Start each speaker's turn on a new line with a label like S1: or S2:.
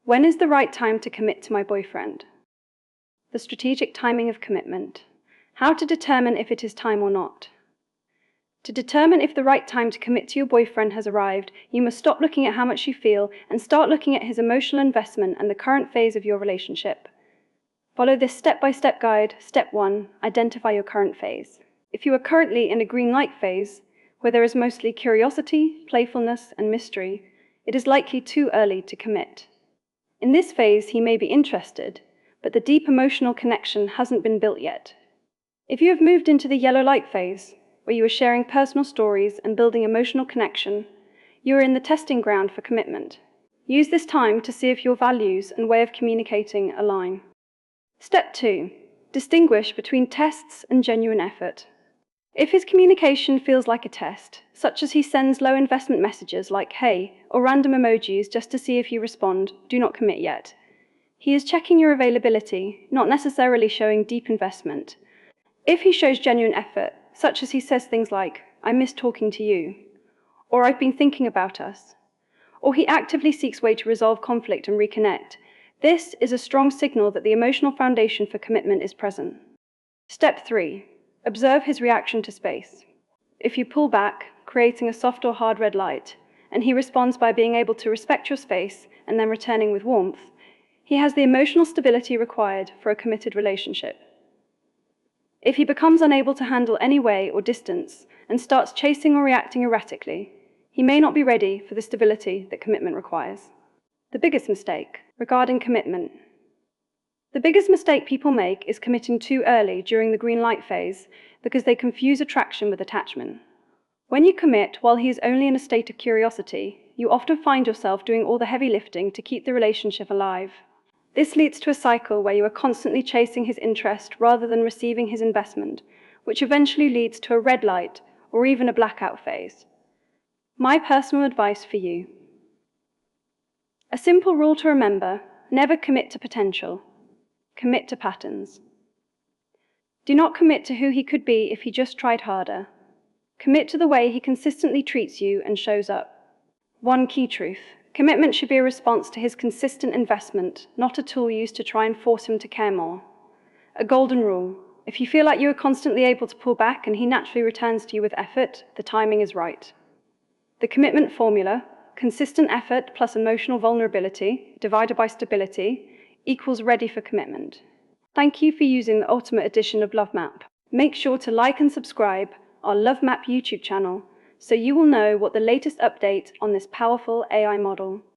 S1: When is the right time to commit to my boyfriend? The strategic timing of commitment. How to determine if it is time or not. To determine if the right time to commit to your boyfriend has arrived, you must stop looking at how much you feel and start looking at his emotional investment and the current phase of your relationship. Follow this step-by-step guide. Step 1. Identify your current phase. If you are currently in a green light phase, where there is mostly curiosity, playfulness, and mystery, it is likely too early to commit. In this phase, he may be interested, but the deep emotional connection hasn't been built yet. If you have moved into the yellow light phase, where you are sharing personal stories and building emotional connection, you are in the testing ground for commitment. Use this time to see if your values and way of communicating align. Step 2. Distinguish between tests and genuine effort. If his communication feels like a test, such as he sends low investment messages like "hey" or random emojis just to see if you respond, do not commit yet. He is checking your availability, not necessarily showing deep investment. If he shows genuine effort, such as he says things like, "I miss talking to you," or "I've been thinking about us," or he actively seeks way to resolve conflict and reconnect, this is a strong signal that the emotional foundation for commitment is present. Step 3. Observe his reaction to space. If you pull back, creating a soft or hard red light, and he responds by being able to respect your space and then returning with warmth, he has the emotional stability required for a committed relationship. If he becomes unable to handle any way or distance and starts chasing or reacting erratically, he may not be ready for the stability that commitment requires. The biggest mistake regarding commitment. The biggest mistake people make is committing too early during the green light phase because they confuse attraction with attachment. When you commit while he is only in a state of curiosity, you often find yourself doing all the heavy lifting to keep the relationship alive. This leads to a cycle where you are constantly chasing his interest rather than receiving his investment, which eventually leads to a red light or even a blackout phase. My personal advice for you. A simple rule to remember: never commit to potential. Commit to patterns. Do not commit to who he could be if he just tried harder. Commit to the way he consistently treats you and shows up. One key truth: commitment should be a response to his consistent investment, not a tool used to try and force him to care more. A golden rule: if you feel like you are constantly able to pull back and he naturally returns to you with effort, the timing is right. The commitment formula: consistent effort plus emotional vulnerability divided by stability equals ready for commitment. Thank you for using the Ultimate Edition of Love Map. Make sure to like and subscribe our Love Map YouTube channel so you will know what the latest update on this powerful AI model